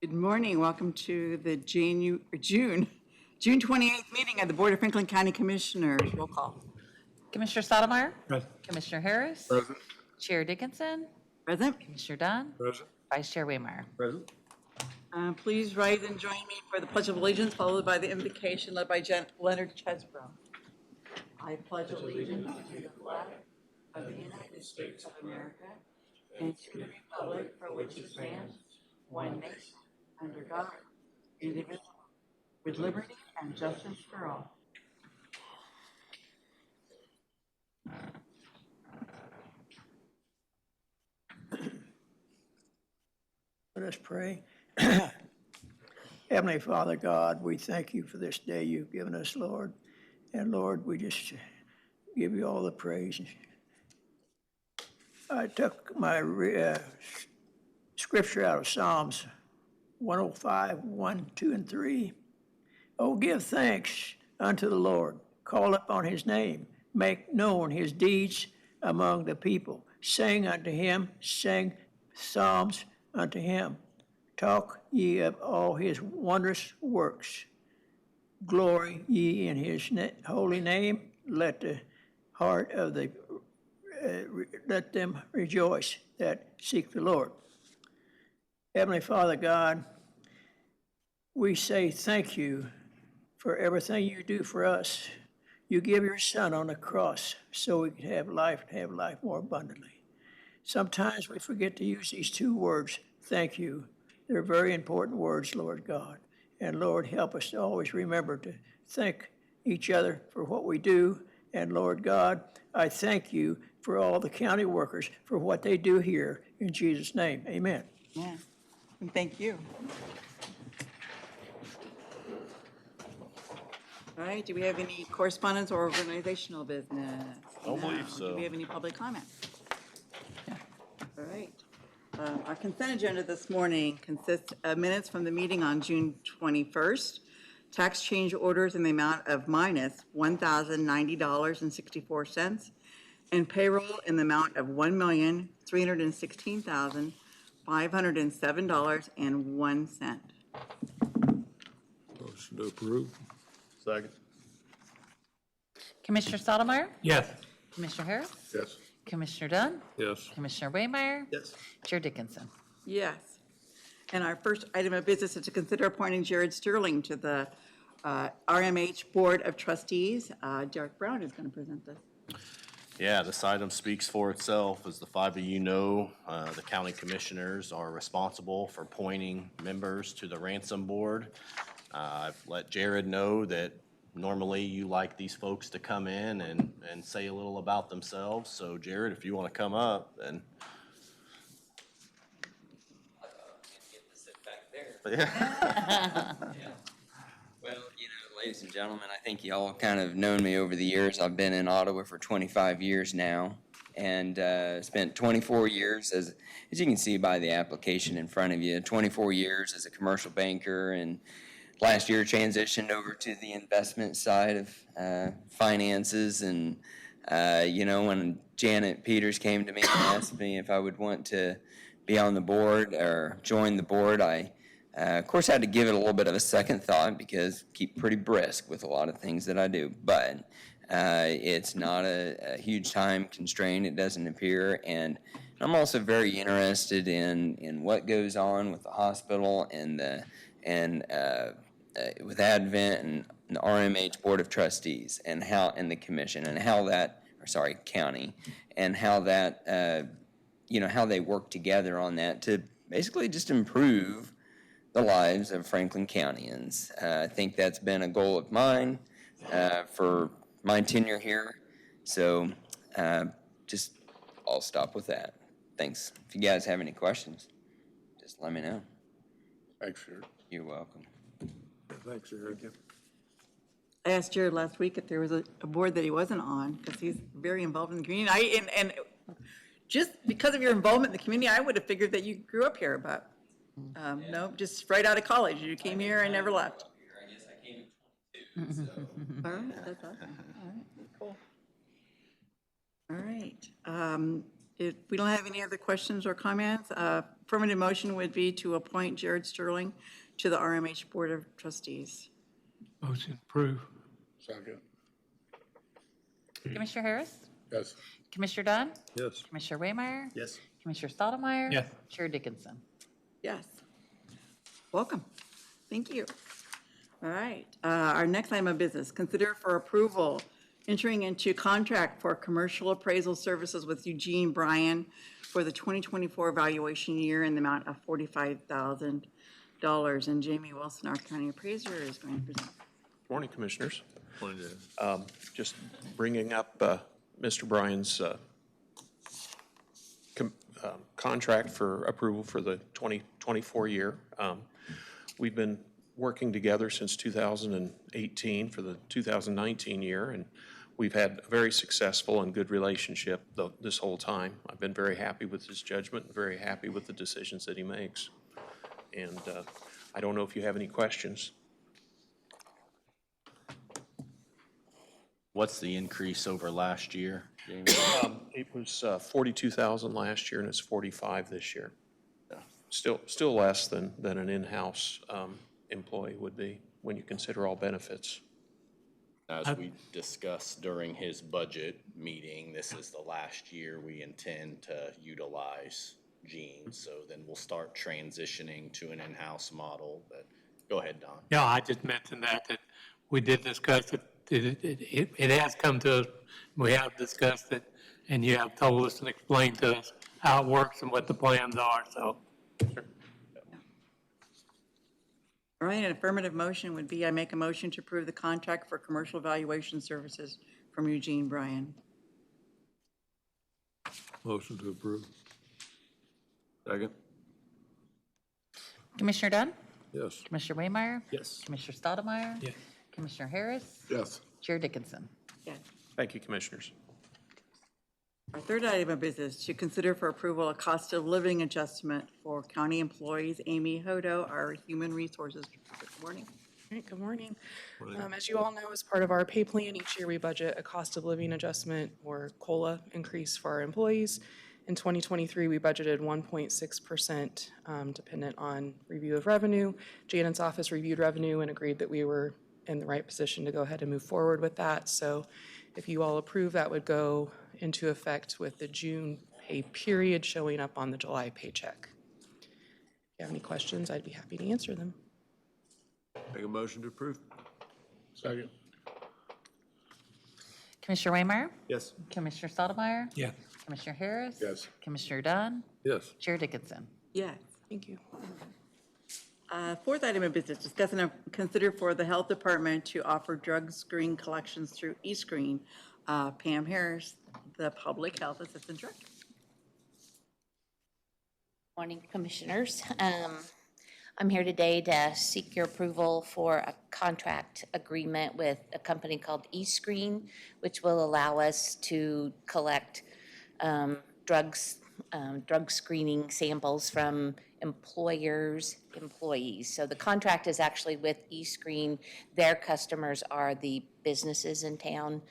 Good morning. Welcome to the June 28th meeting of the Board of Franklin County Commissioners. Roll call. Commissioner Stottlemyre? Present. Commissioner Harris? Present. Chair Dickinson? Present. Commissioner Dunn? Present. Vice Chair Waymeyer? Present. Please rise and join me for the Pledge of Allegiance, followed by the invocation led by Leonard Chesbrough. I pledge allegiance to the flag of the United States of America and to the republic for which it stands, one nation, under God, indivisible, with liberty and justice for all. Let us pray. Heavenly Father God, we thank you for this day you've given us, Lord. And Lord, we just give you all the praise. I took my scripture out of Psalms 105, 1, 2, and 3. Oh, give thanks unto the Lord. Call upon his name. Make known his deeds among the people. Sing unto him. Sing psalms unto him. Talk ye of all his wondrous works. Glory ye in his holy name. Let the heart of the let them rejoice that seek the Lord. Heavenly Father God, we say thank you for everything you do for us. You give your Son on the cross so we can have life more abundantly. Sometimes we forget to use these two words, thank you. They're very important words, Lord God. And Lord, help us to always remember to thank each other for what we do. And Lord God, I thank you for all the county workers for what they do here. In Jesus' name, amen. Yeah, and thank you. All right, do we have any correspondence or organizational business? I don't believe so. Do we have any public comment? All right. Our consent agenda this morning consists of minutes from the meeting on June 21st, tax change orders in the amount of minus $1,090.64, and payroll in the amount of $1,316,507.01. Motion to approve. Second. Commissioner Stottlemyre? Yes. Commissioner Harris? Yes. Commissioner Dunn? Yes. Commissioner Waymeyer? Yes. Chair Dickinson? Yes. And our first item of business is to consider appointing Jared Sterling to the RMH Board of Trustees. Derek Brown is going to present this. Yeah, this item speaks for itself. As the five of you know, the county commissioners are responsible for appointing members to the ransom board. I've let Jared know that normally you like these folks to come in and say a little about themselves. So Jared, if you want to come up, then. Get to sit back there. Yeah. Well, ladies and gentlemen, I think you all kind of known me over the years. I've been in Ottawa for 25 years now, and spent 24 years as you can see by the application in front of you, 24 years as a commercial banker, and last year transitioned over to the investment side of finances. And when Janet Peters came to me and asked me if I would want to be on the board or join the board, I of course had to give it a little bit of a second thought because I keep pretty brisk with a lot of things that I do. But it's not a huge time constraint, it doesn't appear. And I'm also very interested in what goes on with the hospital and with Advent and the RMH Board of Trustees and the commission and county, and how that how they work together on that to basically just improve the lives of Franklin Countyans. I think that's been a goal of mine for my tenure here. So I'll stop with that. Thanks. If you guys have any questions, just let me know. Thanks, Jared. You're welcome. Thanks, Jared. I asked Jared last week if there was a board that he wasn't on, because he's very involved in the community. And just because of your involvement in the community, I would have figured that you grew up here, but no, just right out of college. You came here and never left. I guess I came in 22. So. All right, that's awesome. All right, cool. All right. If we don't have any other questions or comments, affirmative motion would be to appoint Jared Sterling to the RMH Board of Trustees. Motion approved. Second. Commissioner Harris? Yes. Commissioner Dunn? Yes. Commissioner Waymire? Yes. Commissioner Stottlemyre? Yes. Chair Dickinson? Yes. Welcome. Thank you. All right. Our next item of business, consider for approval entering into contract for commercial appraisal services with Eugene Bryan for the 2024 evaluation year in the amount of $45,000. And Jamie Wilson, our county appraiser, is going to present. Morning, Commissioners. Just bringing up Mr. Bryan's contract for approval for the 2024 year. We've been working together since 2018 for the 2019 year, and we've had a very successful and good relationship this whole time. I've been very happy with his judgment, very happy with the decisions that he makes. And I don't know if you have any questions. What's the increase over last year, Jamie? It was 42,000 last year, and it's 45 this year. Still less than an in-house employee would be when you consider all benefits. As we discussed during his budget meeting, this is the last year we intend to utilize Gene. So then we'll start transitioning to an in-house model. But go ahead, Don. Yeah, I just mentioned that we did discuss it. It has come to us. We have discussed it, and you have told us and explained to us how it works and what the plans are, so. All right, an affirmative motion would be, I make a motion to approve the contract for commercial valuation services from Eugene Bryan. Motion to approve. Second. Commissioner Dunn? Yes. Commissioner Waymire? Yes. Commissioner Stottlemyre? Yes. Commissioner Harris? Yes. Chair Dickinson? Yes. Thank you, Commissioners. Our third item of business, to consider for approval a cost of living adjustment for county employees. Amy Hodo, our Human Resources. Good morning. All right, good morning. As you all know, as part of our pay plan, each year we budget a cost of living adjustment or COLA increase for our employees. In 2023, we budgeted 1.6%, dependent on review of revenue. Janet's office reviewed revenue and agreed that we were in the right position to go ahead and move forward with that. So if you all approve, that would go into effect with the June pay period showing up on the July paycheck. If you have any questions, I'd be happy to answer them. Make a motion to approve. Second. Commissioner Waymire? Yes. Commissioner Stottlemyre? Yeah. Commissioner Harris? Yes. Commissioner Dunn? Yes. Chair Dickinson? Yes. Thank you. Fourth item of business, discuss and consider for the Health Department to offer drug screen collections through eScreen. Pam Harris, the Public Health Assistant Director. Morning, Commissioners. I'm here today to seek your approval for a contract agreement with a company called eScreen, which will allow us to collect drug screening samples from employers' employees. So the contract is actually with eScreen. Their customers are the businesses in town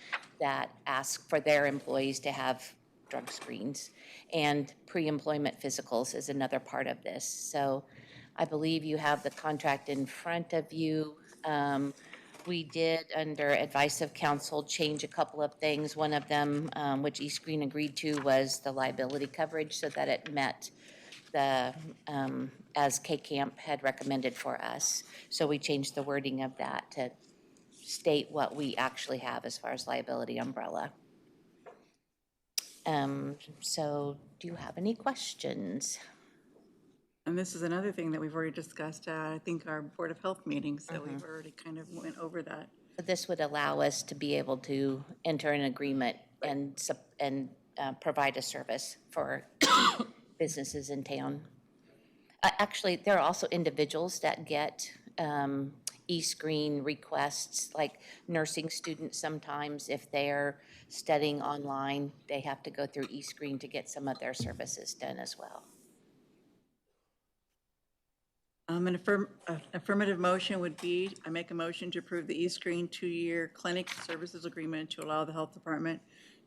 that ask for their employees to have drug screens. And pre-employment physicals is another part of this. So I believe you have the contract in front of you. We did, under advice of counsel, change a couple of things. One of them, which eScreen agreed to, was the liability coverage so that it met the, as K-Camp had recommended for us. So we changed the wording of that to state what we actually have as far as liability umbrella. So do you have any questions? And this is another thing that we've already discussed, I think, our Board of Health meeting, so we've already kind of went over that. This would allow us to be able to enter an agreement and provide a service for businesses in town. Actually, there are also individuals that get eScreen requests, like nursing students sometimes, if they're studying online, they have to go through eScreen to get some of their services done as well. An affirmative motion would be, I make a motion to approve the eScreen 2-year clinic services agreement to allow the Health Department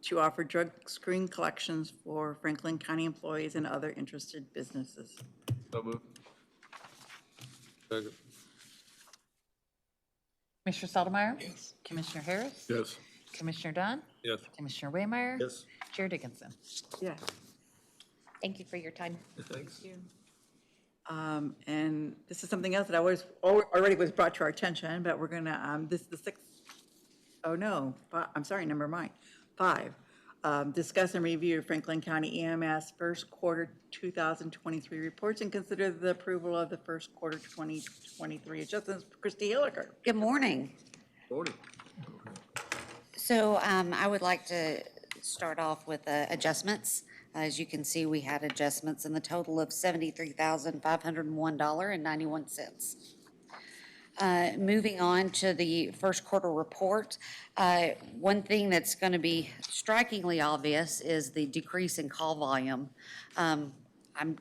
to offer drug screen collections for Franklin County employees and other interested businesses. So moved. Second. Commissioner Stottlemyre? Yes. Commissioner Harris? Yes. Commissioner Dunn? Yes. Commissioner Waymire? Yes. Chair Dickinson? Yes. Thank you for your time. Thanks. And this is something else that already was brought to our attention, but we're gonna, this is the sixth, oh no, I'm sorry, number mine, 5. Discuss and review Franklin County EMS first quarter 2023 reports and consider the approval of the first quarter 2023 adjustments. Christy Hilliker. Good morning. Morning. So I would like to start off with adjustments. As you can see, we had adjustments in the total of $73,501.91. Moving on to the first quarter report, one thing that's going to be strikingly obvious is the decrease in call volume. I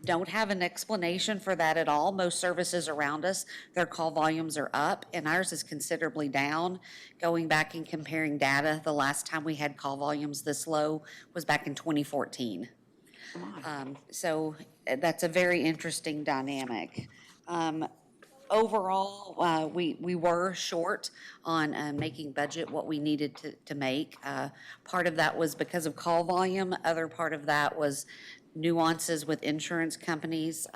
don't have an explanation for that at all. Most services around us, their call volumes are up, and ours is considerably down. Going back and comparing data, the last time we had call volumes this low was back in 2014. So that's a very interesting dynamic. Overall, we were short on making budget what we needed to make. Part of that was because of call volume. Other part of that was nuances with insurance companies.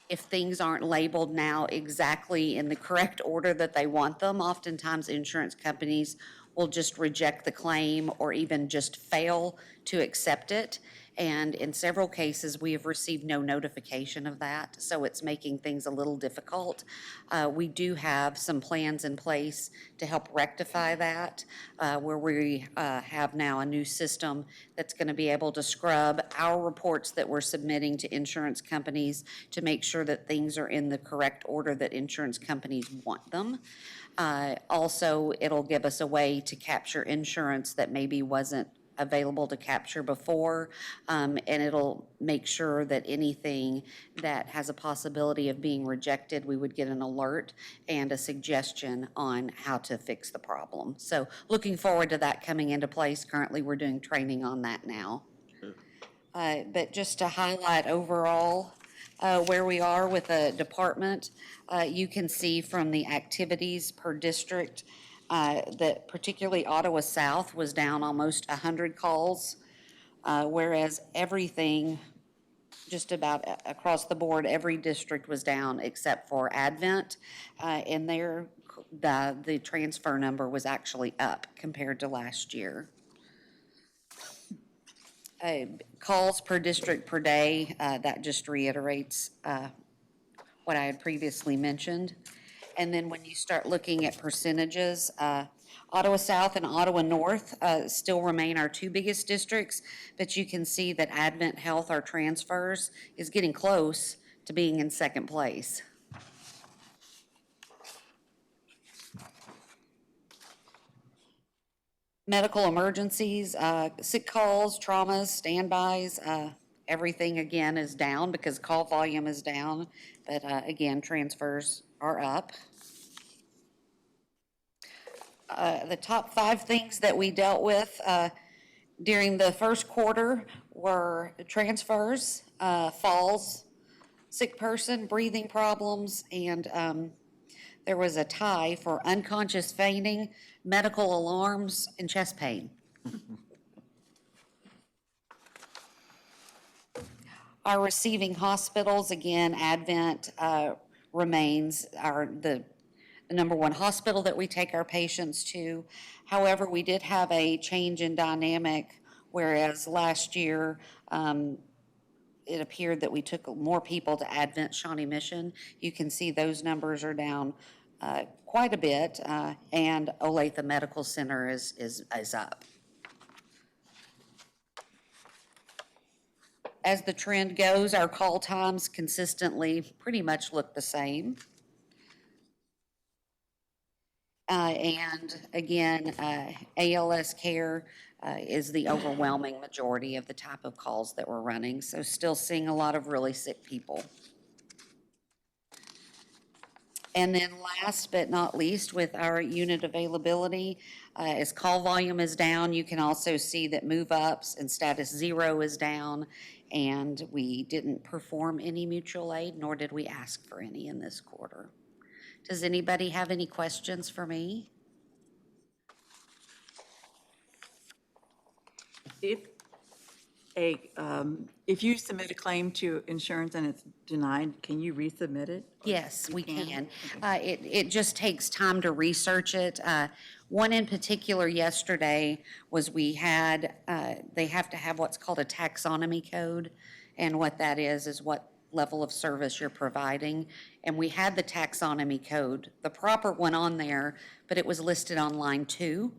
If things aren't labeled now exactly in the correct order that they want them, oftentimes insurance companies will just reject the claim or even just fail to accept it. And in several cases, we have received no notification of that, so it's making things a little difficult. We do have some plans in place to help rectify that, where we have now a new system that's going to be able to scrub our reports that we're submitting to insurance companies to make sure that things are in the correct order that insurance companies want them. Also, it'll give us a way to capture insurance that maybe wasn't available to capture before, and it'll make sure that anything that has a possibility of being rejected, we would get an alert and a suggestion on how to fix the problem. So looking forward to that coming into place. Currently, we're doing training on that now. But just to highlight overall where we are with the department, you can see from the activities per district that particularly Ottawa South was down almost 100 calls, whereas everything, just about across the board, every district was down except for Advent, and there the transfer number was actually up compared to last year. Calls per district per day, that just reiterates what I had previously mentioned. And then when you start looking at percentages, Ottawa South and Ottawa North still remain our two biggest districts, but you can see that Advent Health, our transfers, is getting close to being in second place. Medical emergencies, sick calls, traumas, standbys, everything again is down because call volume is down, but again, transfers are up. The top 5 things that we dealt with during the first quarter were transfers, falls, sick person, breathing problems, and there was a tie for unconscious fainting, medical alarms, and chest pain. Our receiving hospitals, again, Advent remains the number 1 hospital that we take our patients to. However, we did have a change in dynamic, whereas last year it appeared that we took more people to Advent Shawnee Mission. You can see those numbers are down quite a bit, and Olathe Medical Center is up. As the trend goes, our call times consistently pretty much look the same. And again, ALS care is the overwhelming majority of the type of calls that we're running, so still seeing a lot of really sick people. And then last but not least, with our unit availability, as call volume is down, you can also see that move-ups and status 0 is down. And we didn't perform any mutual aid, nor did we ask for any in this quarter. Does anybody have any questions for me? If you submit a claim to insurance and it's denied, can you resubmit it? Yes, we can. It just takes time to research it. One in particular yesterday was they have to have what's called a taxonomy code. And what that is what level of service you're providing. And we had the taxonomy code, the proper one on there, but it was listed on line 2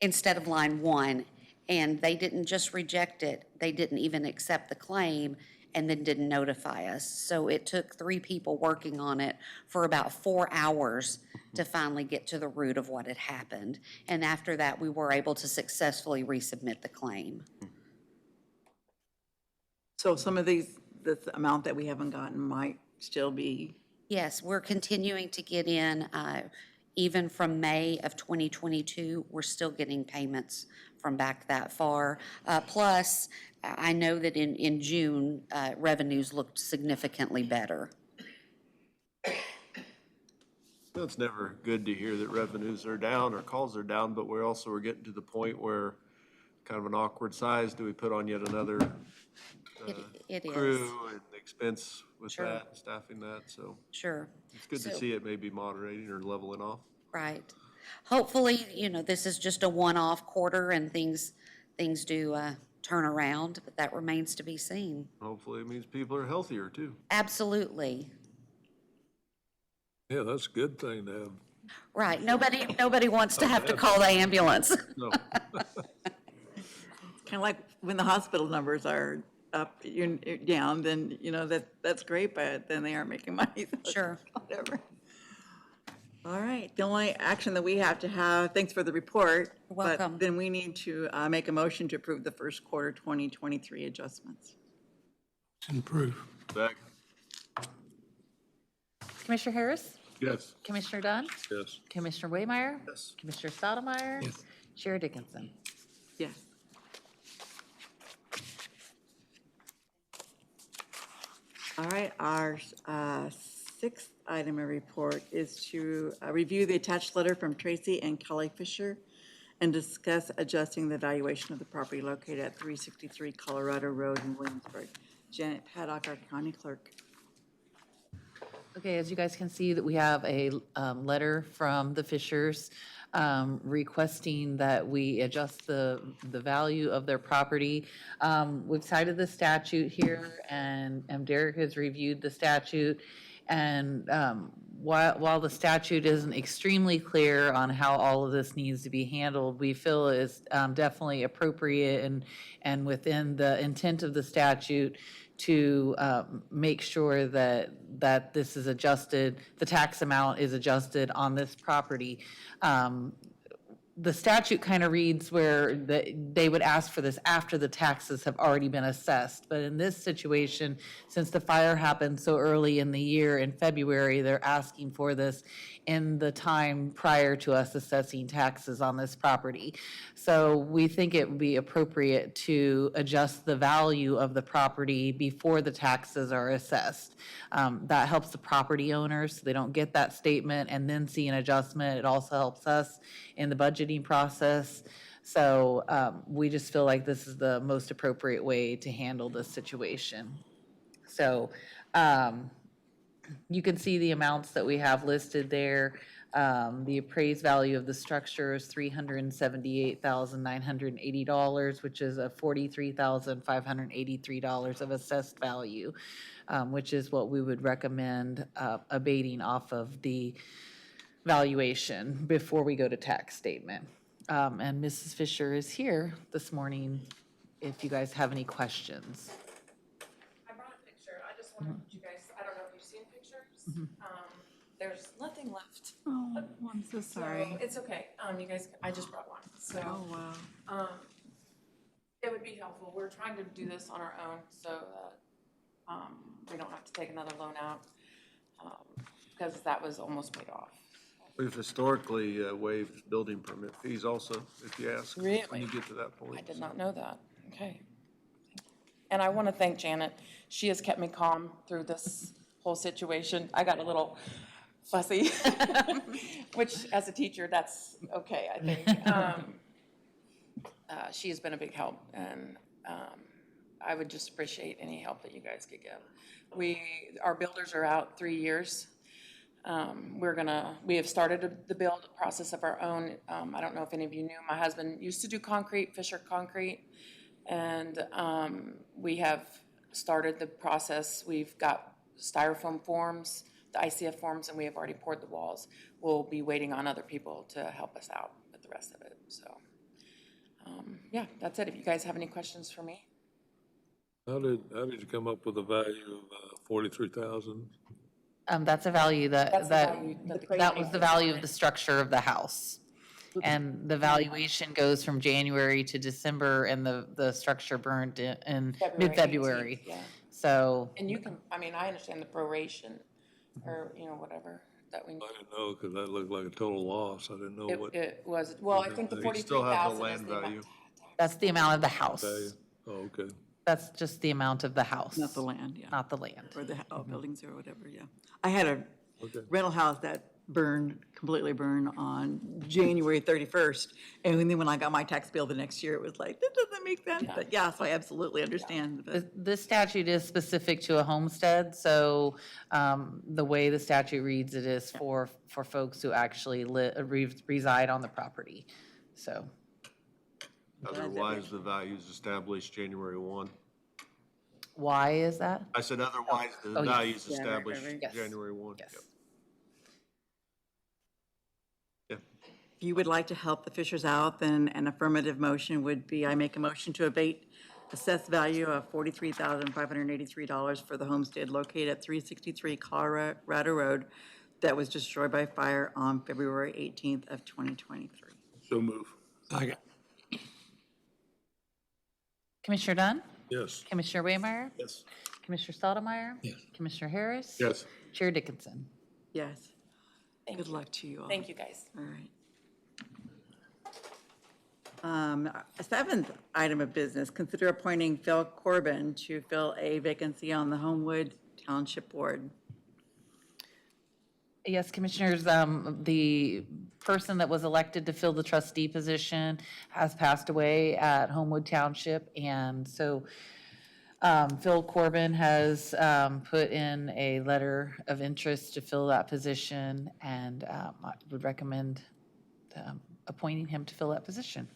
instead of line 1. And they didn't just reject it, they didn't even accept the claim and then didn't notify us. So it took 3 people working on it for about 4 hours to finally get to the root of what had happened. And after that, we were able to successfully resubmit the claim. So some of this amount that we haven't gotten might still be, Yes, we're continuing to get in, even from May of 2022, we're still getting payments from back that far. Plus, I know that in June, revenues looked significantly better. It's never good to hear that revenues are down or calls are down, but we're getting to the point where kind of an awkward size. Do we put on yet another It is. crew and expense with Sure. that, staffing that? So Sure. it's good to So- see it maybe moderating or leveling off. Right. Hopefully, this is just a one-off quarter and things do turn around, but that remains to be seen. Hopefully it means people are healthier too. Absolutely. Yeah, that's a good thing to have. Right. Nobody wants to have to call the ambulance. No. it's kind of like when the hospital numbers are up, you're down, then, that's great, but then they aren't making money. So Sure. Whatever. All right, the only action that we have to have, thanks for the report. You're welcome. But then we need to make a motion to approve the first quarter 2023 adjustments. Improve. Back. Commissioner Harris? Yes. Commissioner Dunn? Yes. Commissioner Waymire? Yes. Commissioner Stottlemyre? Yes. Chair Dickinson? Yes. All right, our sixth item of report is to review the attached letter from Tracy and Kelly Fisher and discuss adjusting the valuation of the property located at 363 Colorado Road in Williamsburg. Janet Paddock, our county clerk. Okay, as you guys can see, that we have a letter from the Fishers requesting that we adjust the value of their property. We've cited the statute here, and Derek has reviewed the statute. And while the statute isn't extremely clear on how all of this needs to be handled, we feel is definitely appropriate and within the intent of the statute to make sure that this is adjusted, the tax amount is adjusted on this property. The statute kind of reads where they would ask for this after the taxes have already been assessed. But in this situation, since the fire happened so early in the year, in February, they're asking for this in the time prior to us assessing taxes on this property. So we think it would be appropriate to adjust the value of the property before the taxes are assessed. That helps the property owners, so they don't get that statement and then see an adjustment. It also helps us in the budgeting process. So we just feel like this is the most appropriate way to handle this situation. So you can see the amounts that we have listed there. The appraised value of the structure is $378,980, which is a $43,583 of assessed value, which is what we would recommend abating off of the valuation before we go to tax statement. And Mrs. Fisher is here this morning if you guys have any questions. I brought a picture. I just wanted you guys, I don't know if you've seen pictures. There's nothing left. Oh, I'm so sorry. So it's okay. You guys, I just brought one. So Oh, wow. it would be helpful. We're trying to do this on our own so that we don't have to take another loan out. because that was almost paid off. We've historically waived building permit fees also, if you ask. When Really? you get to that point. I did not know that. Okay. And I want to thank Janet. She has kept me calm through this whole situation. I got a little fussy, which as a teacher, that's okay, I think. She has been a big help, and I would just appreciate any help that you guys could give. Our builders are out 3 years. We have started the build process of our own. I don't know if any of you knew, my husband used to do concrete, Fisher Concrete, and we have started the process. We've got styrofoam forms, the ICF forms, and we have already poured the walls. We'll be waiting on other people to help us out with the rest of it, so. Yeah, that's it. If you guys have any questions for me. How did you come up with a value of 43,000? That's a value That's the that value that was the value of the structure of the house. And the valuation goes from January to December, and the structure burned in February mid-February. 18th, yeah. So, And you can, I mean, I understand the proration, or, whatever that we need. I didn't know, because that looked like a total loss. I didn't know what It was, well, I think the You still have the 43,000 is land the amount. value. that's the amount of the house. value. Oh, okay. That's just the amount of the house. Not the land, yeah. Not the land. Or the buildings or whatever, yeah. I had a Okay. rental house that completely burned on January 31st. And then when I got my tax bill the next year, it was like, that doesn't make sense. But yeah, so I absolutely understand. But This statute is specific to a homestead, so the way the statute reads, it is for folks who actually reside on the property, so. Otherwise, the value's established January 1. Why is that? I said otherwise, the Oh, yes. value's established Yes. January 1. Yes. Yep. Yeah. if you would like to help the Fishers out, then an affirmative motion would be, I make a motion to abate assessed value of $43,583 for the homestead located at 363 Colorado Road that was destroyed by fire on February 18th of 2023. So move. Second. Commissioner Dunn? Yes. Commissioner Waymire? Yes. Commissioner Stottlemyre? Yes. Commissioner Harris? Yes. Chair Dickinson? Yes. Thank Good you. luck to you all. Thank you, guys. All right. A seventh item of business, consider appointing Phil Corbin to fill a vacancy on the Homewood Township Board. Yes, Commissioners, the person that was elected to fill the trustee position has passed away at Homewood Township, and so Phil Corbin has put in a letter of interest to fill that position, and I would recommend appointing him to fill that position.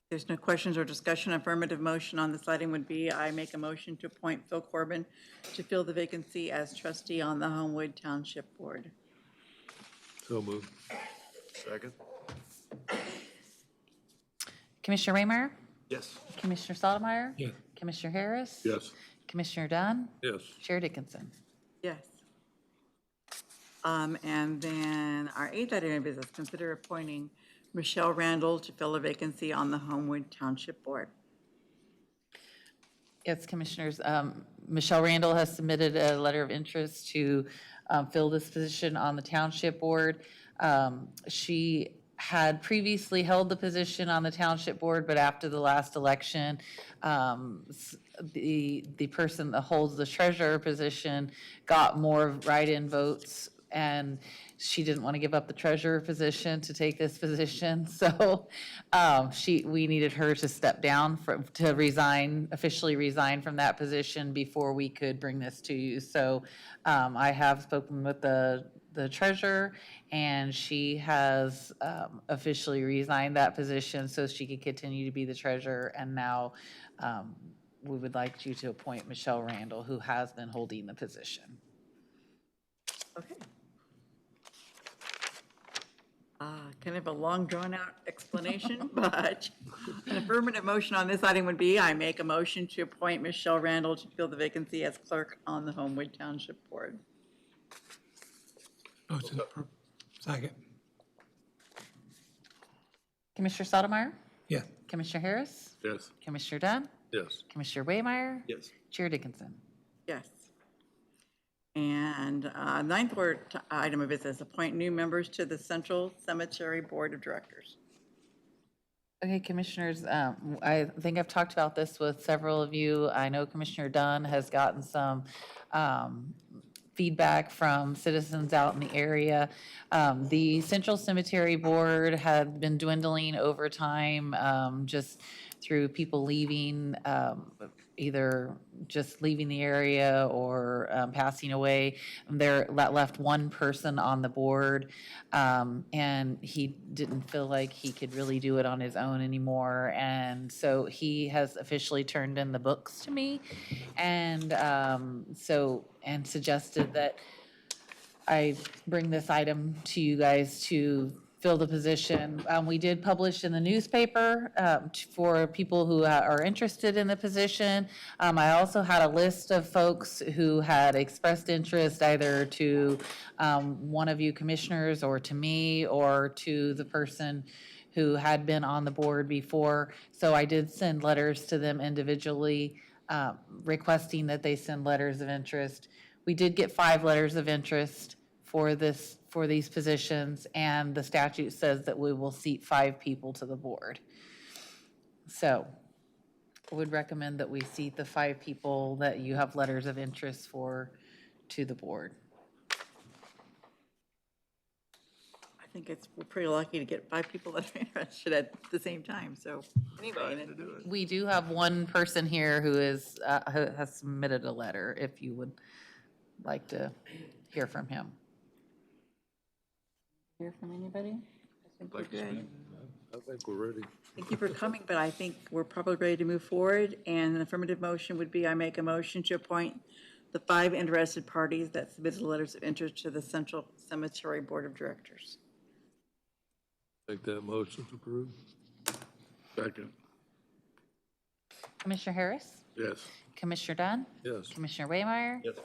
There's no questions or discussion. Affirmative motion on this item would be, I make a motion to appoint Phil Corbin to fill the vacancy as trustee on the Homewood Township Board. So move. Second? Commissioner Waymire? Yes. Commissioner Stottlemyre? Yes. Commissioner Harris? Yes. Commissioner Dunn? Yes. Chair Dickinson? Yes. And then our eighth item of business, consider appointing Michelle Randall to fill a vacancy on the Homewood Township Board. Yes, Commissioners, Michelle Randall has submitted a letter of interest to fill this position on the Township Board. She had previously held the position on the Township Board, but after the last election, the person that holds the treasurer position got more write-in votes, and she didn't want to give up the treasurer position to take this position. So we needed her to step down to resign, officially resign from that position before we could bring this to you. So I have spoken with the treasurer, and she has officially resigned that position so she could continue to be the treasurer. And now we would like you to appoint Michelle Randall, who has been holding the position. Okay. Kind of a long drawn-out explanation, but an affirmative motion on this item would be, I make a motion to appoint Michelle Randall to fill the vacancy as clerk on the Homewood Township Board. Motion approved. Second. Commissioner Stottlemyre? Yes. Commissioner Harris? Yes. Commissioner Dunn? Yes. Commissioner Waymire? Yes. Chair Dickinson? Yes. And ninth item of business, appoint new members to the Central Cemetery Board of Directors. Okay, Commissioners, I think I've talked about this with several of you. I know Commissioner Dunn has gotten some feedback from citizens out in the area. The Central Cemetery Board had been dwindling over time, just through people leaving, either just leaving the area or passing away. That left one person on the board, and he didn't feel like he could really do it on his own anymore. And so he has officially turned in the books to me, and and suggested that I bring this item to you guys to fill the position. We did publish in the newspaper for people who are interested in the position. I also had a list of folks who had expressed interest either to one of you commissioners or to me or to the person who had been on the board before. So I did send letters to them individually requesting that they send letters of interest. We did get 5 letters of interest for these positions, and the statute says that we will seat 5 people to the board. So I would recommend that we seat the 5 people that you have letters of interest for to the board. I think we're pretty lucky to get 5 people that are interested at the same time, so anyway. We do have one person here who has submitted a letter, if you would like to hear from him. Hear from anybody? I think we're good. I think we're ready. Thank you for coming, but I think we're probably ready to move forward. And an affirmative motion would be I make a motion to appoint the 5 interested parties that submitted letters of interest to the Central Cemetery Board of Directors. Make that motion to approve. Second. Commissioner Harris? Yes. Commissioner Dunn? Yes. Commissioner Waymire? Yes.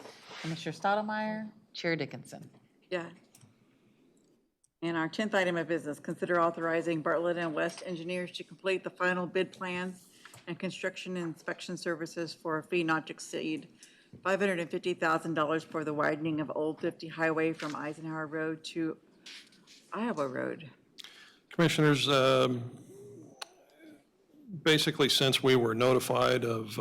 Commissioner Stottlemyre? Chair Dickinson? Yeah. And our 10th item of business, consider authorizing Bartlett and West engineers to complete the final bid plans and construction and inspection services for a fee not to exceed $550,000 for the widening of Old 50 Highway from Eisenhower Road to Iowa Road. Commissioners, basically, since we were notified of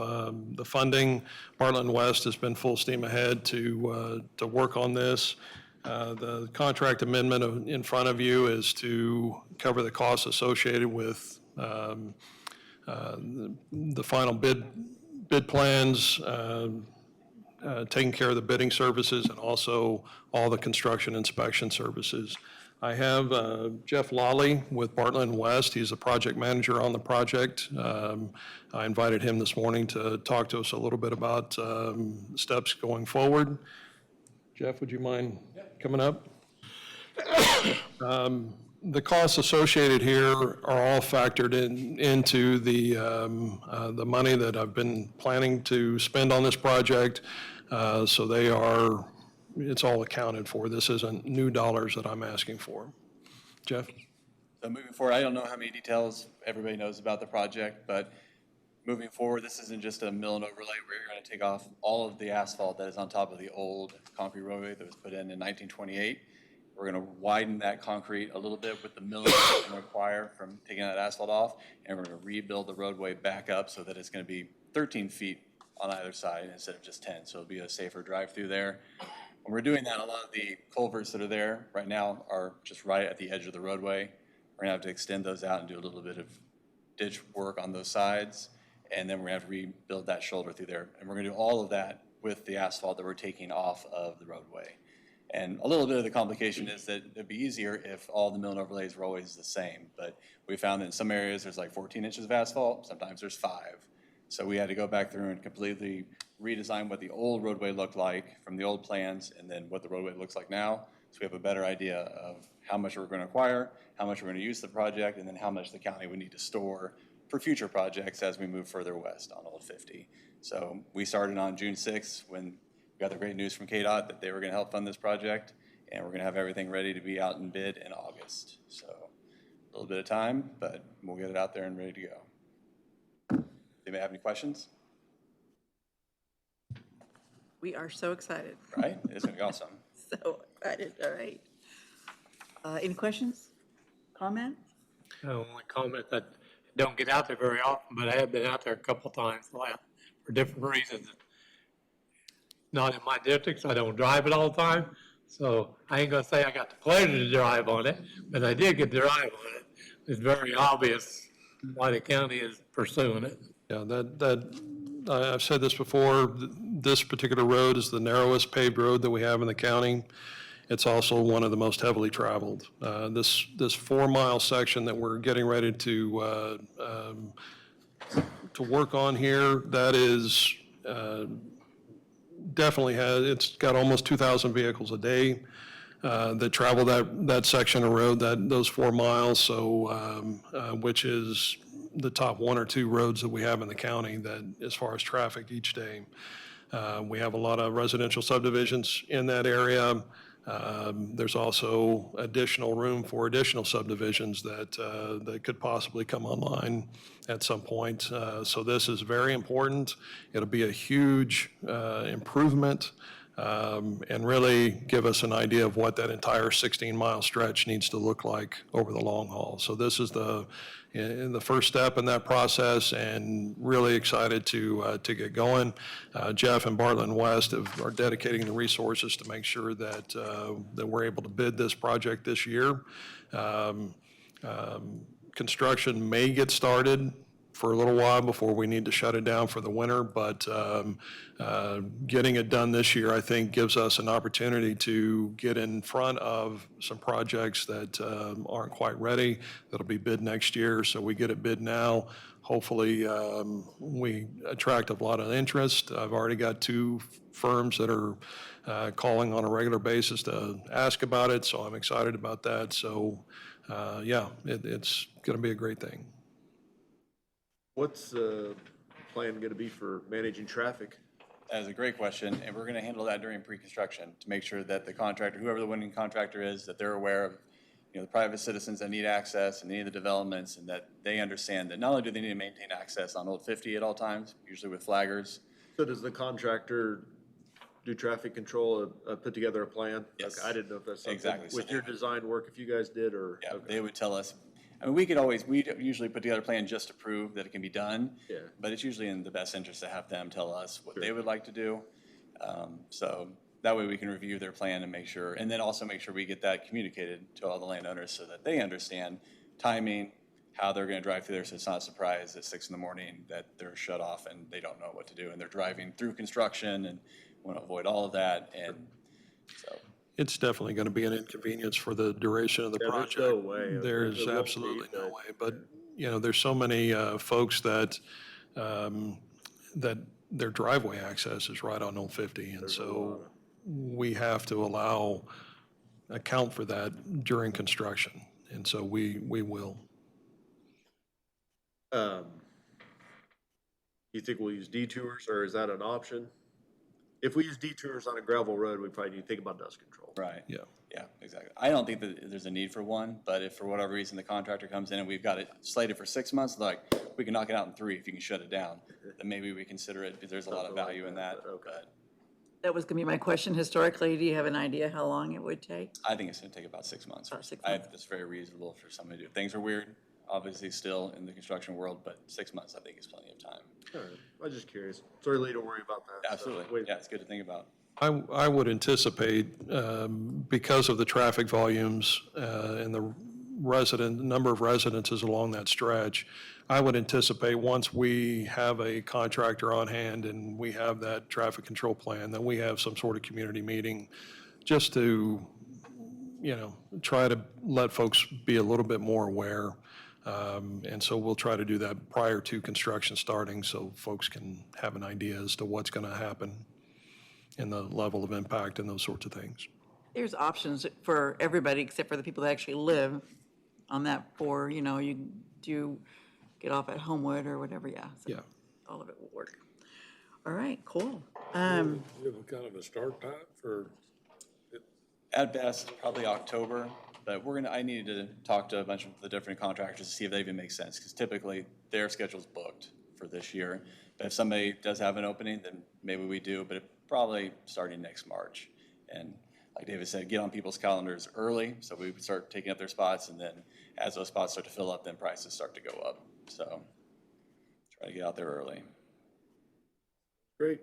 the funding, Bartlett and West has been full steam ahead to work on this. The contract amendment in front of you is to cover the costs associated with the final bid plans, taking care of the bidding services, and also all the construction inspection services. I have Jeff Lawley with Bartlett and West. He's the project manager on the project. I invited him this morning to talk to us a little bit about steps going forward. Jeff, would you mind coming up? The costs associated here are all factored into the money that I've been planning to spend on this project. So it's all accounted for. This isn't new dollars that I'm asking for. Jeff? So moving forward, I don't know how many details everybody knows about the project, but moving forward, this isn't just a mill and overlay where you're going to take off all of the asphalt that is on top of the old concrete roadway that was put in 1928. We're going to widen that concrete a little bit with the milling that's going to require from taking that asphalt off, and we're going to rebuild the roadway back up so that it's going to be 13 feet on either side instead of just 10, so it'll be a safer drive through there. When we're doing that, a lot of the culverts that are there right now are just right at the edge of the roadway. We're going to have to extend those out and do a little bit of ditch work on those sides. And then we're going to have to rebuild that shoulder through there. And we're going to do all of that with the asphalt that we're taking off of the roadway. And a little bit of the complication is that it'd be easier if all the mill and overlays were always the same. But we found that in some areas there's like 14 inches of asphalt, sometimes there's 5. So we had to go back through and completely redesign what the old roadway looked like from the old plans and then what the roadway looks like now. So we have a better idea of how much we're going to acquire, how much we're going to use the project, and then how much the county would need to store for future projects as we move further west on Old 50. So we started on June 6th when we got the great news from KDOT that they were going to help fund this project, and we're going to have everything ready to be out in bid in August. So a little bit of time, but we'll get it out there and ready to go. Anybody have any questions? We are so excited. right? It's gonna be awesome. So excited, all right. Any questions, comments? I only comment that I don't get out there very often, but I have been out there a couple of times for different reasons. Not in my district, so I don't drive it all the time. So I ain't gonna say I got the pleasure to drive on it, but I did get to drive on it. It's very obvious why the county is pursuing it. Yeah, I've said this before, this particular road is the narrowest paved road that we have in the county. It's also one of the most heavily traveled. This 4-mile section that we're getting ready to work on here, that is definitely it's got almost 2,000 vehicles a day that travel that section of road, those 4 miles, so, which is the top 1 or 2 roads that we have in the county that, as far as traffic each day. We have a lot of residential subdivisions in that area. There's also additional room for additional subdivisions that could possibly come online at some point. So this is very important. It'll be a huge improvement and really give us an idea of what that entire 16-mile stretch needs to look like over the long haul. So this is the first step in that process, and really excited to get going. Jeff and Bartlett and West are dedicating the resources to make sure that we're able to bid this project this year. Construction may get started for a little while before we need to shut it down for the winter, but getting it done this year, I think, gives us an opportunity to get in front of some projects that aren't quite ready, that'll be bid next year, so we get it bid now. Hopefully, we attract a lot of interest. I've already got 2 firms that are calling on a regular basis to ask about it, so I'm excited about that. So, yeah, it's going to be a great thing. What's the plan gonna be for managing traffic? That is a great question, and we're gonna handle that during pre-construction to make sure that the contractor, whoever the winning contractor is, that they're aware of, the private citizens that need access and any of the developments, and that they understand that not only do they need to maintain access on Old 50 at all times, usually with flaggers. So does the contractor do traffic control, put together a plan? Yes. Okay, I didn't know if that's something Exactly. So with your design work, if you guys did, or? Yeah, Okay. they would tell us. I mean, we usually put together a plan just to prove that it can be done. Yeah. But it's usually in the best interest to have them tell us what they would like to do. So that way we can review their plan and make sure, and then also make sure we get that communicated to all the landowners so that they understand timing, how they're gonna drive through there, so it's not a surprise at 6 a.m. that they're shut off and they don't know what to do, and they're driving through construction, and want to avoid all of that, and so. It's definitely going to be an inconvenience for the duration of the Yeah, project. there's no way. There's There won't absolutely be, no but- way. But, there's so many folks that their driveway access is right on Old 50. And so we have to account for that during construction. And so we will. You think we'll use detours, or is that an option? If we use detours on a gravel road, we probably need to think about dust control. Right. Yeah. Yeah, exactly. I don't think that there's a need for one, but if for whatever reason the contractor comes in and we've got it slated for 6 months, like, we can knock it out in 3 if you can shut it down, then maybe we consider it, because there's a lot of value in that. But That was gonna be my question. Historically, do you have an idea how long it would take? I think it's gonna take about 6 months. About 6 I months. think that's very reasonable for somebody to do. Things are weird, obviously, still in the construction world, but 6 months, I think, is plenty of time. All right, I was just curious. It's early to worry about that. so Absolutely. wait. Yeah, it's good to think about. I would anticipate, because of the traffic volumes and the number of residences along that stretch, I would anticipate once we have a contractor on hand and we have that traffic control plan, that we have some sort of community meeting just to, try to let folks be a little bit more aware. And so we'll try to do that prior to construction starting so folks can have an idea as to what's going to happen and the level of impact and those sorts of things. There's options for everybody except for the people that actually live on that you do get off at Homewood or whatever, yeah. So Yeah. all of it will work. All right, cool. You have a kind of a start time for, At best, probably October, but I needed to talk to a bunch of the different contractors to see if they even make sense, because typically their schedule's booked for this year. But if somebody does have an opening, then maybe we do, but probably starting next March. And like David said, get on people's calendars early, so we start taking up their spots, and then as those spots start to fill up, then prices start to go up. So try to get out there early. Great.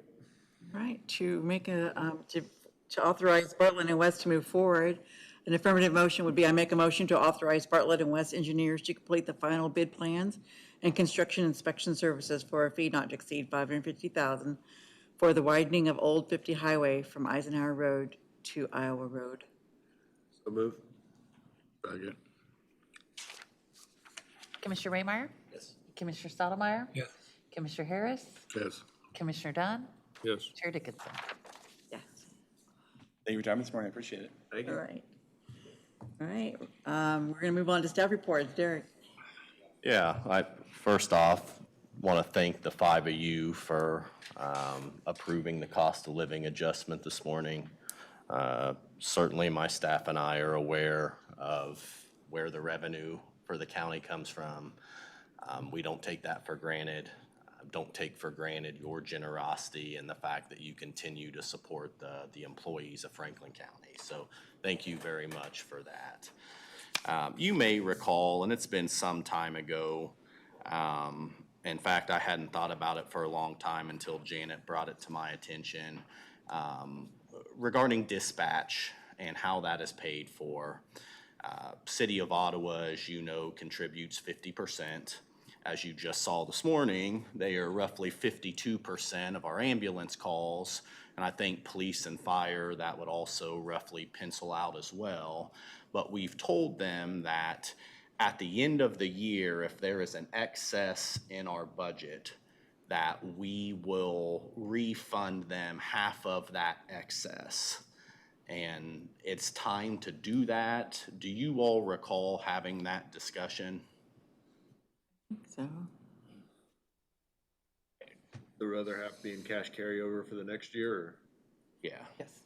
All right, to make a, to authorize Bartlett and West to move forward, an affirmative motion would be, I make a motion to authorize Bartlett and West engineers to complete the final bid plans and construction inspection services for a fee not to exceed $550,000 for the widening of Old 50 Highway from Eisenhower Road to Iowa Road. So move. Second. Commissioner Raymeyer? Yes. Commissioner Stottlemyre? Yes. Commissioner Harris? Yes. Commissioner Dunn? Yes. Chair Dickinson? Yes. Thank you for your time this morning. I appreciate it. Thank All you. right. All right, we're going to move on to staff reports. Derek? Yeah, I, first off, want to thank the five of you for approving the cost of living adjustment this morning. Certainly, my staff and I are aware of where the revenue for the county comes from. We don't take that for granted. Don't take for granted your generosity and the fact that you continue to support the employees of Franklin County. So thank you very much for that. You may recall, and it's been some time ago, in fact, I hadn't thought about it for a long time until Janet brought it to my attention, regarding dispatch and how that is paid for. City of Ottawa, as you know, contributes 50%. As you just saw this morning, they are roughly 52% of our ambulance calls, and I think police and fire, that would also roughly pencil out as well. But we've told them that at the end of the year, if there is an excess in our budget, that we will refund them half of that excess. And it's time to do that. Do you all recall having that discussion? So, The other half being cash carryover for the next year, or? Yeah. yes.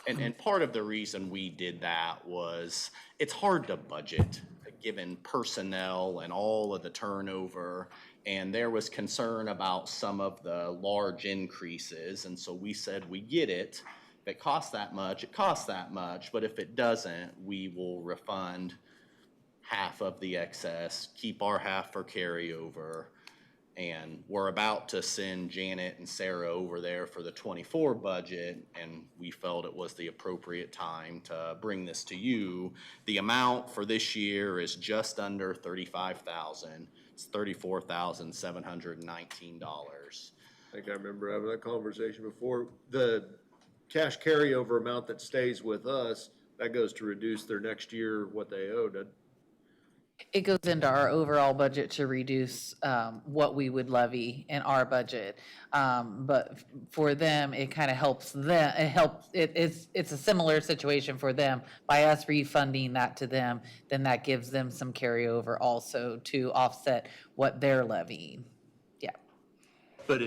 And part of the reason we did that was it's hard to budget given personnel and all of the turnover. And there was concern about some of the large increases. And so we said, we get it. If it costs that much, it costs that much. But if it doesn't, we will refund half of the excess, keep our half for carryover. And we're about to send Janet and Sarah over there for the 24 budget, and we felt it was the appropriate time to bring this to you. The amount for this year is just under $35,000. It's $34,719. I think I remember having that conversation before. The cash carryover amount that stays with us, that goes to reduce their next year, what they owed. It goes into our overall budget to reduce what we would levy in our budget. But for them, it kind of helps them, it's a similar situation for them. By us refunding that to them, then that gives them some carryover also to offset what they're levying. Yeah. But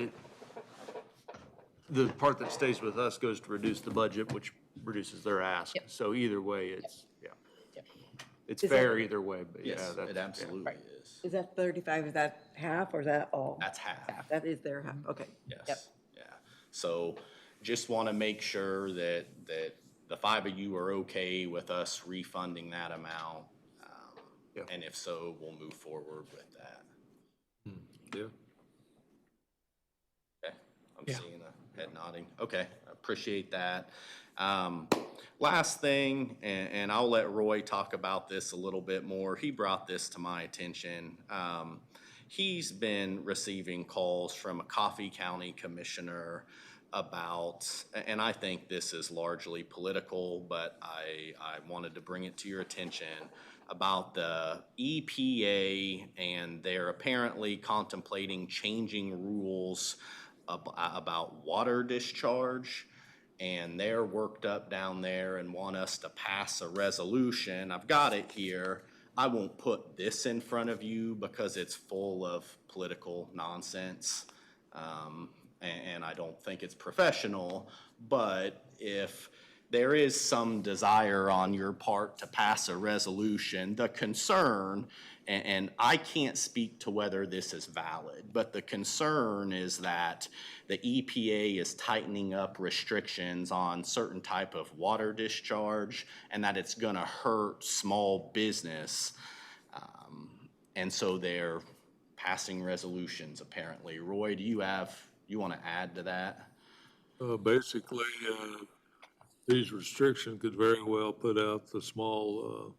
the part that stays with us goes to reduce the budget, which reduces their ask. Yep. So either way, it's, yeah. Yep. It's Is fair that- either way, but yeah, Yes, that's. it absolutely is. Is that 35, is that half or is that all? That's half. That is their half, okay. Yep. Yes, yeah. So just want to make sure that the five of you are okay with us refunding that amount. Yeah. And if so, we'll move forward with that. Yeah. Okay, I'm Yeah. seeing a head nodding. Okay, I appreciate that. Last thing, and I'll let Roy talk about this a little bit more. He brought this to my attention. He's been receiving calls from a Coffee County commissioner about, and I think this is largely political, but I wanted to bring it to your attention, about the EPA, and they're apparently contemplating changing rules about water discharge. And they're worked up down there and want us to pass a resolution. I've got it here. I won't put this in front of you because it's full of political nonsense. And I don't think it's professional. But if there is some desire on your part to pass a resolution. The concern, and I can't speak to whether this is valid, but the concern is that the EPA is tightening up restrictions on certain type of water discharge and that it's gonna hurt small business. And so they're passing resolutions apparently. Roy, do you wanna add to that? Basically, these restrictions could very well put out the small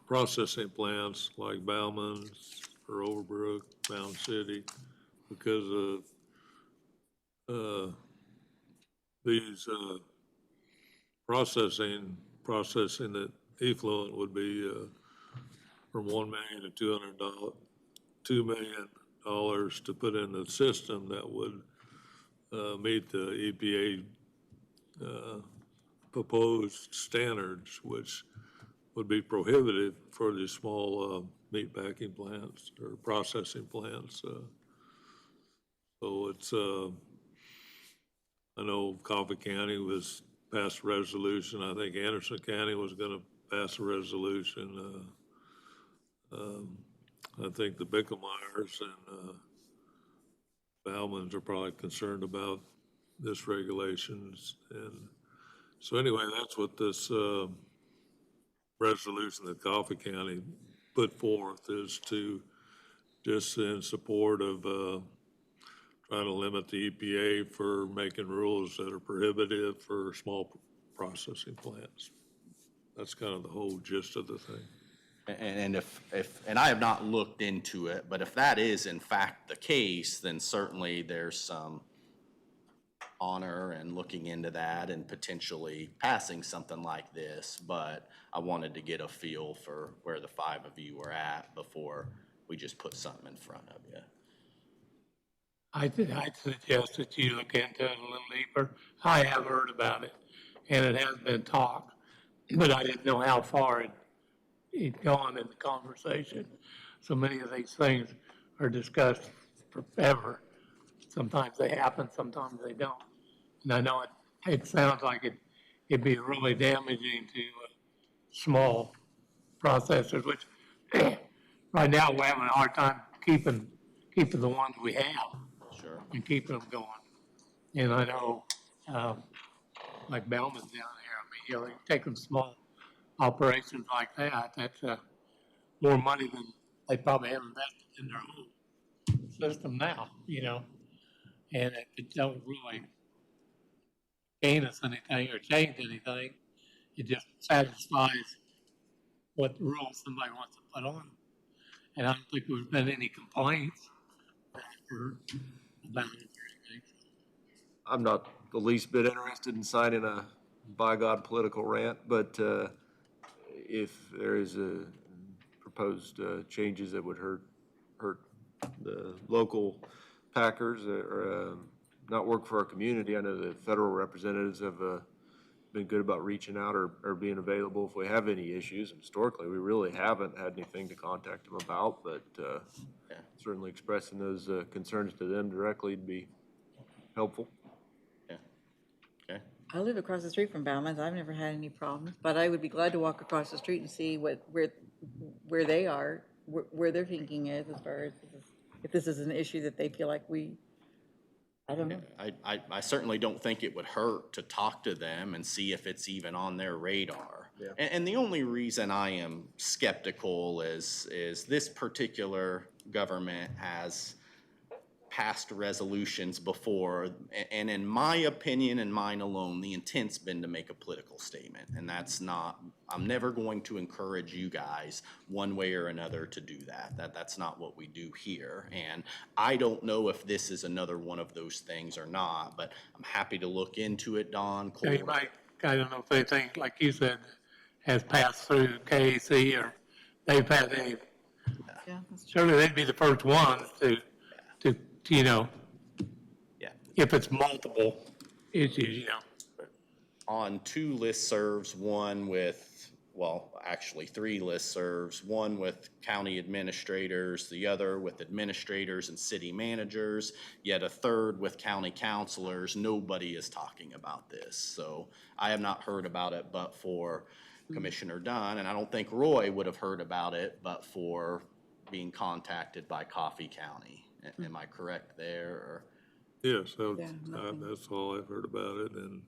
processing plants like Bauman's or Overbrook, Mound City, because of these processing that effluent would be from $1 million to $2 million to put in the system that would meet the EPA proposed standards, which would be prohibitive for the small meat packing plants or processing plants. So it's, I know Coffee County was passed a resolution. I think Anderson County was gonna pass a resolution. I think the Bickelmeyers and Bauman's are probably concerned about this regulations. And so anyway, that's what this resolution that Coffee County put forth is to just in support of trying to limit the EPA for making rules that are prohibitive for small processing plants. That's kind of the whole gist of the thing. And and I have not looked into it, but if that is in fact the case, then certainly there's some honor in looking into that and potentially passing something like this. But I wanted to get a feel for where the five of you were at before we just put something in front of you. I'd suggest that you look into it a little deeper. I have heard about it, and it has been talked, but I didn't know how far it'd gone in the conversation. So many of these things are discussed forever. Sometimes they happen, sometimes they don't. And I know it sounds like it'd be really damaging to small processors, which right now we're having a hard time keeping the ones we have. Sure. And keeping them going. And I know, like Bellman's down there, I mean, taking small operations like that, that's more money than they probably have invested in their own system now, and it don't really gain us anything or change anything. It just satisfies what rules somebody wants to put on. And I don't think there's been any complaints about it or anything. I'm not the least bit interested in signing a by God political rant, but if there is a proposed changes that would hurt the local packers or not work for our community, I know the federal representatives have been good about reaching out or being available if we have any issues. And historically, we really haven't had anything to contact them about, but certainly expressing those concerns to them directly would be helpful. Yeah. Okay. I live across the street from Bauman's. I've never had any problems, but I would be glad to walk across the street and see where they are, where their thinking is as far as if this is an issue that they feel like I don't know. I certainly don't think it would hurt to talk to them and see if it's even on their radar. Yeah. And the only reason I am skeptical is this particular government has passed resolutions before, and in my opinion and mine alone, the intent's been to make a political statement, and that's not, I'm never going to encourage you guys one way or another to do that. That's not what we do here, and I don't know if this is another one of those things or not, but I'm happy to look into it, Don. So you might, I don't know if they think, like you said, has passed through KAC or they've had any. Yeah, Surely they'd be the first ones to Yeah. if it's multiple issues, On two listservs, one with well, actually 3 listservs, one with county administrators, the other with administrators and city managers, yet a third with county councilors. Nobody is talking about this. So I have not heard about it but for Commissioner Dunn, and I don't think Roy would have heard about it but for being contacted by Coffee County. Am I correct there? Or? Yes, that's all I've heard about it, and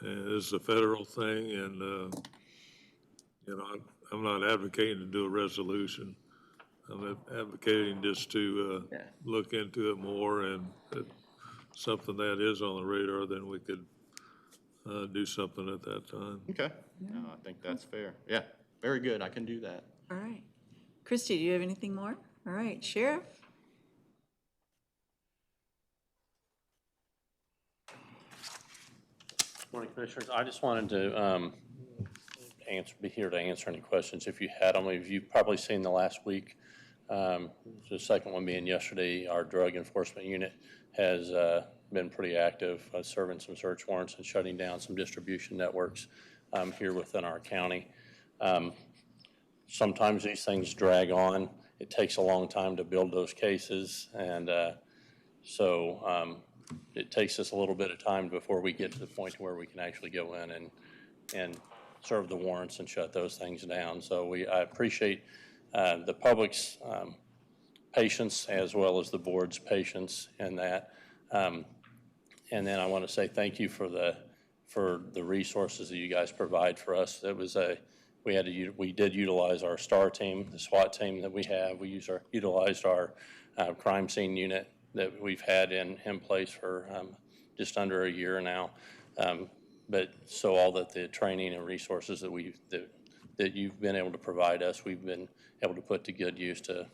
it's a federal thing, and, you know, I'm not advocating to do a resolution. I'm advocating just to look into it more, and if something that is on the radar, then we could do something at that time. Okay, no, I think that's fair. Yeah, very good, I can do that. All right. Christie, do you have anything more? All right, Sheriff? Morning, Commissioners. I just wanted to be here to answer any questions if you had them. You've probably seen the last week, the second one being yesterday, our drug enforcement unit has been pretty active, serving some search warrants and shutting down some distribution networks here within our county. Sometimes these things drag on. It takes a long time to build those cases, and so it takes us a little bit of time before we get to the point where we can actually go in and serve the warrants and shut those things down. So I appreciate the public's patience as well as the board's patience in that. And then I want to say thank you for the resources that you guys provide for us. It was we did utilize our STAR team, the SWAT team that we have. We utilized our crime scene unit that we've had in place for just under a year now. But so all that the training and resources that you've been able to provide us, we've been able to put to good use to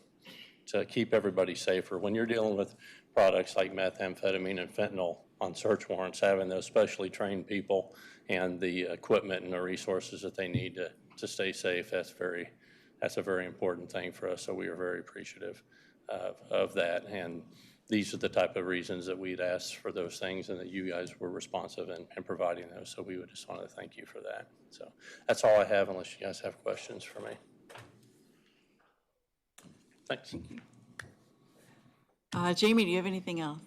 keep everybody safer. When you're dealing with products like methamphetamine and fentanyl on search warrants, having those specially trained people and the equipment and the resources that they need to stay safe, that's a very important thing for us. So we are very appreciative of that. And these are the type of reasons that we'd asked for those things and that you guys were responsive in providing those. So we would just want to thank you for that. So that's all I have unless you guys have questions for me. Thanks. Jamie, do you have anything else?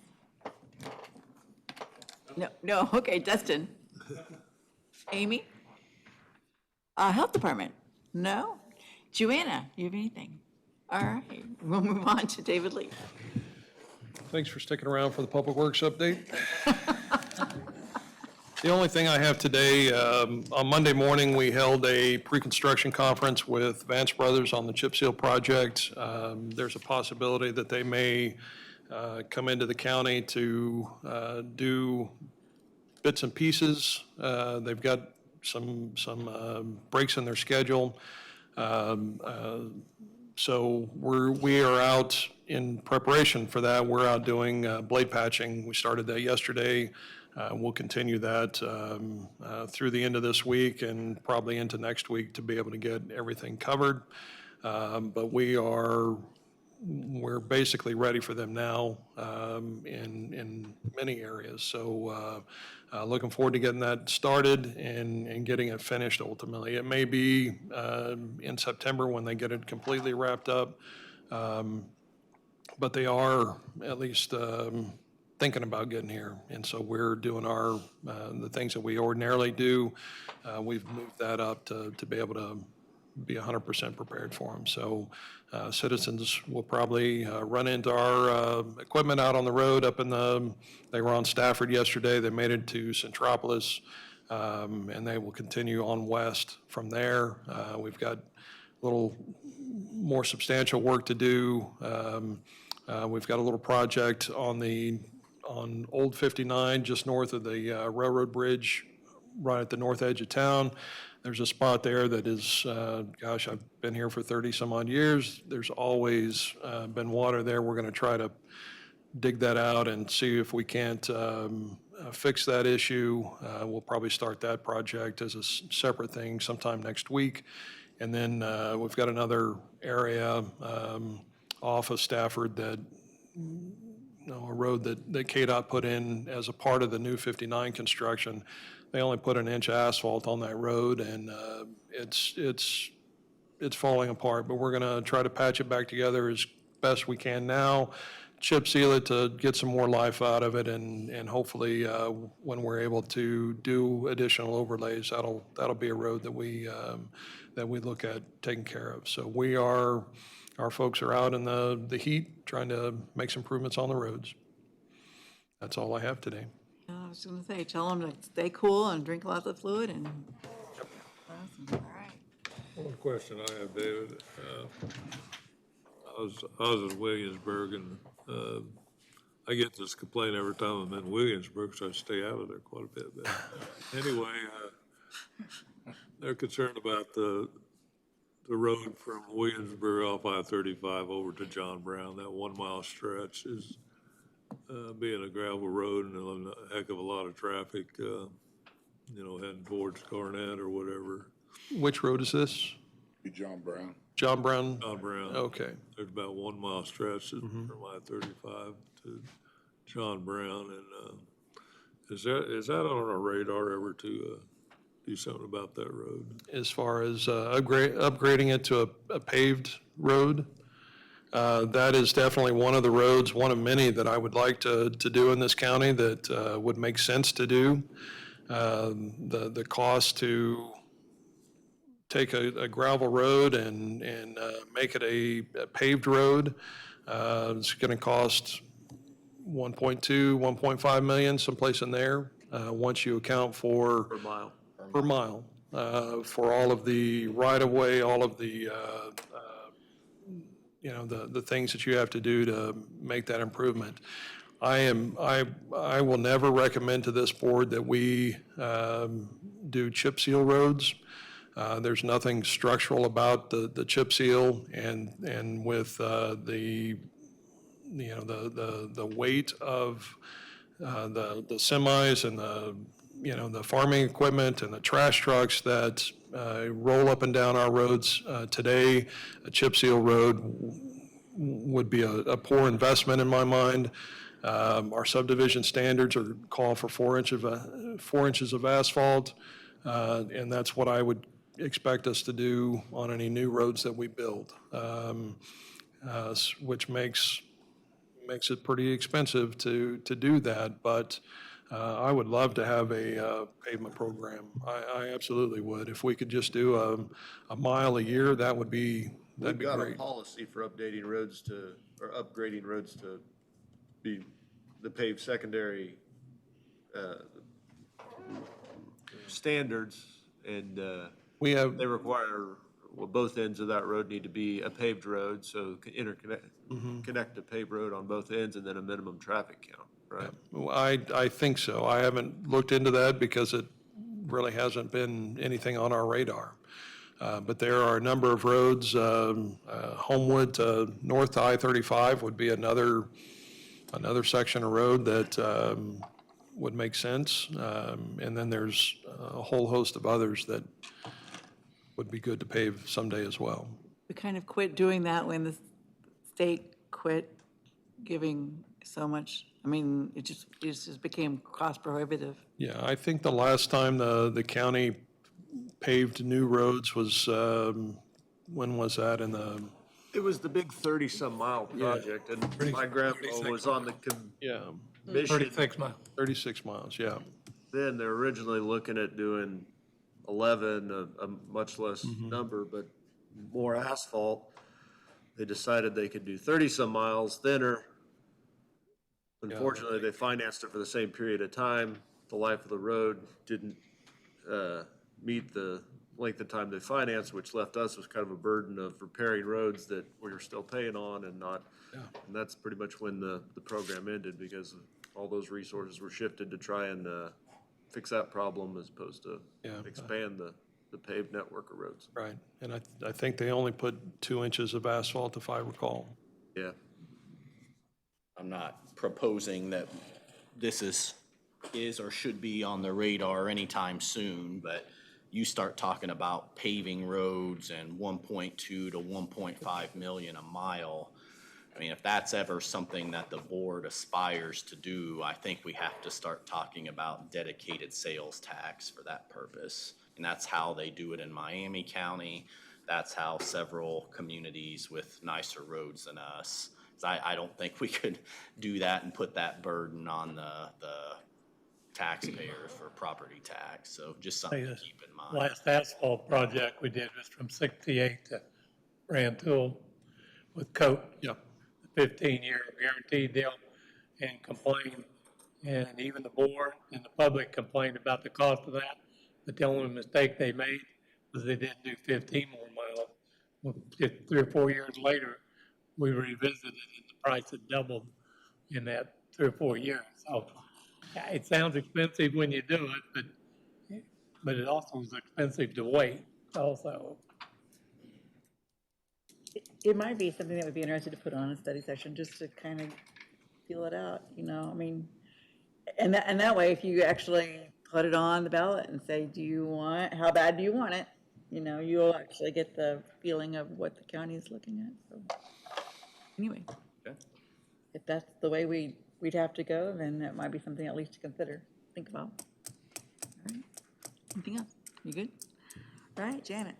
No, okay, Dustin. Amy? Health Department? No? Joanna, you have anything? All right, we'll move on to David Lee. Thanks for sticking around for the Public Works update. The only thing I have today, on Monday morning, we held a pre-construction conference with Vance Brothers on the chip seal project. There's a possibility that they may come into the county to do bits and pieces. They've got some breaks in their schedule. So we are out in preparation for that. We're out doing blade patching. We started that yesterday. We'll continue that through the end of this week and probably into next week to be able to get everything covered. But we're basically ready for them now in many areas. So looking forward to getting that started and getting it finished ultimately. It may be in September when they get it completely wrapped up. But they are at least thinking about getting here. And so we're doing the things that we ordinarily do. We've moved that up to be able to be 100% prepared for them. So citizens will probably run into our equipment out on the road they were on Stafford yesterday. They made it to Centropolis, and they will continue on west from there. We've got a little more substantial work to do. We've got a little project on Old 59, just north of the railroad bridge, right at the north edge of town. There's a spot there that is, gosh, I've been here for 30 some odd years. There's always been water there. We're going to try to dig that out and see if we can't fix that issue. We'll probably start that project as a separate thing sometime next week. And then we've got another area off of Stafford that a road that KDOT put in as a part of the new 59 construction. They only put an inch of asphalt on that road, and it's falling apart, but we're gonna try to patch it back together as best we can now, chip seal it to get some more life out of it, and hopefully, when we're able to do additional overlays, that'll be a road that we look at taking care of. So our folks are out in the heat, trying to make some improvements on the roads. That's all I have today. I was gonna say, tell them to stay cool and drink lots of fluid and. Awesome. All right. One question I have, David. I was in Williamsburg, and I get this complaint every time I'm in Williamsburg, so I stay out of there quite a bit. But anyway, they're concerned about the road from Williamsburg off I-35 over to John Brown. That 1 mile stretch is being a gravel road and a heck of a lot of traffic, heading towards Garnett or whatever. Which road is this? John Brown. John Brown? John Brown. Okay. There's about 1 mile stretch from I-35 to John Brown, and is that on our radar ever to do something about that road? As far as upgrading it to a paved road, that is definitely one of the roads, one of many that I would like to do in this county that would make sense to do. The cost to take a gravel road and make it a paved road, it's going to cost 1.2, 1.5 million, someplace in there, once you account for. Per mile, for all of the right-of-way, all of the, the things that you have to do to make that improvement. I will never recommend to this board that we do chip seal roads. There's nothing structural about the chip seal, and with the weight of the semis and the farming equipment and the trash trucks that roll up and down our roads today, a chip seal road would be a poor investment in my mind. Our subdivision standards call for 4 inches of asphalt, and that's what I would expect us to do on any new roads that we build, which makes it pretty expensive to do that. But I would love to have a pavement program. I absolutely would. If we could just do a mile a year, that'd be We've got a great. policy for upgrading roads or upgrading roads to be the paved secondary standards, and they require, both ends of that road need to be a paved road, so connect a paved road on both ends, and then a minimum traffic count, right? Well, I think so. I haven't looked into that because it really hasn't been anything on our radar. But there are a number of roads, Homewood to north to I-35 would be another section of road that would make sense. And then there's a whole host of others that would be good to pave someday as well. We kind of quit doing that when the state quit giving so much. I mean, it just became cost prohibitive. Yeah, I think the last time the county paved new roads was, when was that It was the big 30-some mile project, and my grandpa was on the commission. 36 miles. 36 miles, yeah. Then they're originally looking at doing 11, a much less number, but more asphalt. They decided they could do 30-some miles thinner. Unfortunately, they financed it for the same period of time. The life of the road didn't meet the length of time they financed, which left us with kind of a burden of repairing roads that we were still paying on and not. And that's pretty much when the program ended, because all those resources were shifted to try and fix that problem as opposed to expand the paved network of roads. Right, and I think they only put 2 inches of asphalt, if I recall. Yeah. I'm not proposing that this is or should be on the radar anytime soon, but you start talking about paving roads and 1.2 to 1.5 million a mile. I mean, if that's ever something that the board aspires to do, I think we have to start talking about dedicated sales tax for that purpose. And that's how they do it in Miami County. That's how several communities with nicer roads than us. I don't think we could do that and put that burden on the taxpayers for property tax. So just something to keep in mind. Last asphalt project we did was from 68 to Rantoul with Coat. Yep. 15-year guaranteed deal, and complained, and even the board and the public complained about the cost of that. But the only mistake they made was they didn't do 15 more miles. Well, just 3 or 4 years later, we revisited it, and the price had doubled in that 3 or 4 years. So yeah, it sounds expensive when you do it, but it also is expensive to wait also. It might be something that would be interesting to put on a study session, just to kind of feel it out, you know, I mean, and that way, if you actually put it on the ballot and say, how bad do you want it? You know, you'll actually get the feeling of what the county is looking at, so. Anyway, Okay. if that's the way we'd have to go, then that might be something at least to consider, think about. All right, anything else? You good? All right, Janet.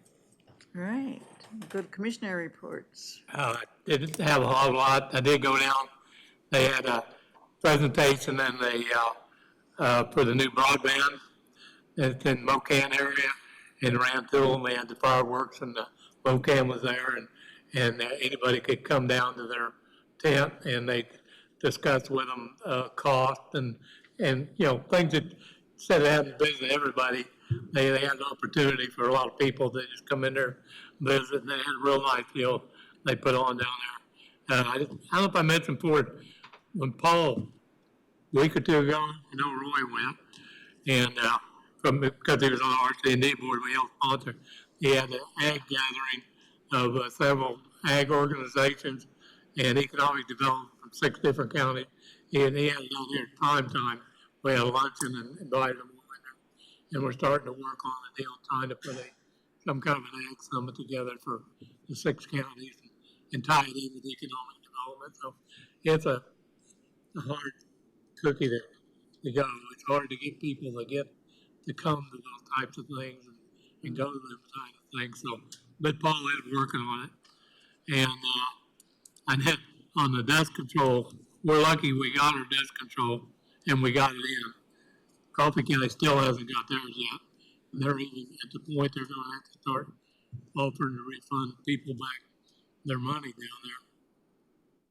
All right, go to commissioner reports. Didn't have a whole lot. I did go down. They had a presentation and for the new broadband. It's in Mocan area in Rantoul, and they had the fireworks, and the Mocan was there, and anybody could come down to their tent, and they discussed with them cost and you know, things that instead of having to visit everybody, they had an opportunity for a lot of people to just come in there, visit, and they had a real nice deal they put on down there. I don't know if I mentioned before, when Paul, a week or two ago, I know Roy went, and because he was on the RC&D board, we helped sponsor, he had an ag gathering of several ag organizations and economic development from 6 different counties. And he had it down here at time. We had a luncheon and invited them all in there. And we're starting to work on a deal, trying to put some kind of an ag summit together for the 6 counties and tie it in with economic development. So it's a hard cookie to go. It's hard to get people to come to those types of things and go to them kind of things. So, but Paul is working on it. And then on the dust control, we're lucky we got our dust control and we got it in. Coffee County still hasn't got theirs yet. And they're even at the point they're going to have to start offering to refund people back their money down there.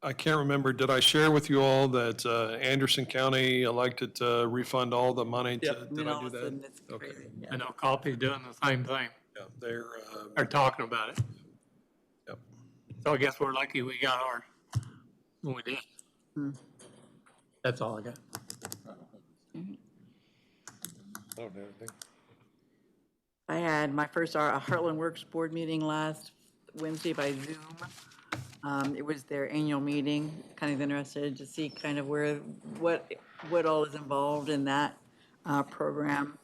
I can't remember, did I share with you all that Anderson County elected to refund all the money? Did I do that? It's Okay. crazy. Yeah. I know Coffee's doing the same thing. Yeah, they're, They're talking about it. Yep. So I guess we're lucky we got ours when we did. That's all I got. I had my first Heartland Works board meeting last Wednesday by Zoom. It was their annual meeting, kind of interested to see kind of what all is involved in that program.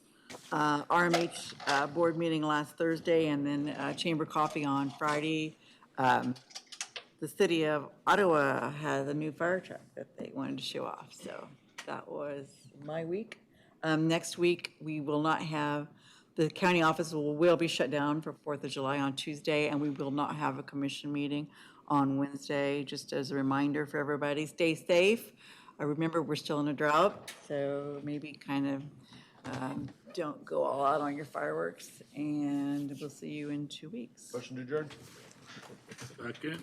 RMH board meeting last Thursday, and then Chamber Coffee on Friday. The city of Ottawa has a new fire truck that they wanted to show off, so that was my week. Next week, we will not have, the county office will be shut down for 4th of July on Tuesday, and we will not have a commission meeting on Wednesday, just as a reminder for everybody. Stay safe. Remember, we're still in a drought, so maybe kind of don't go all out on your fireworks, and we'll see you in 2 weeks. Motion to adjourn? Second.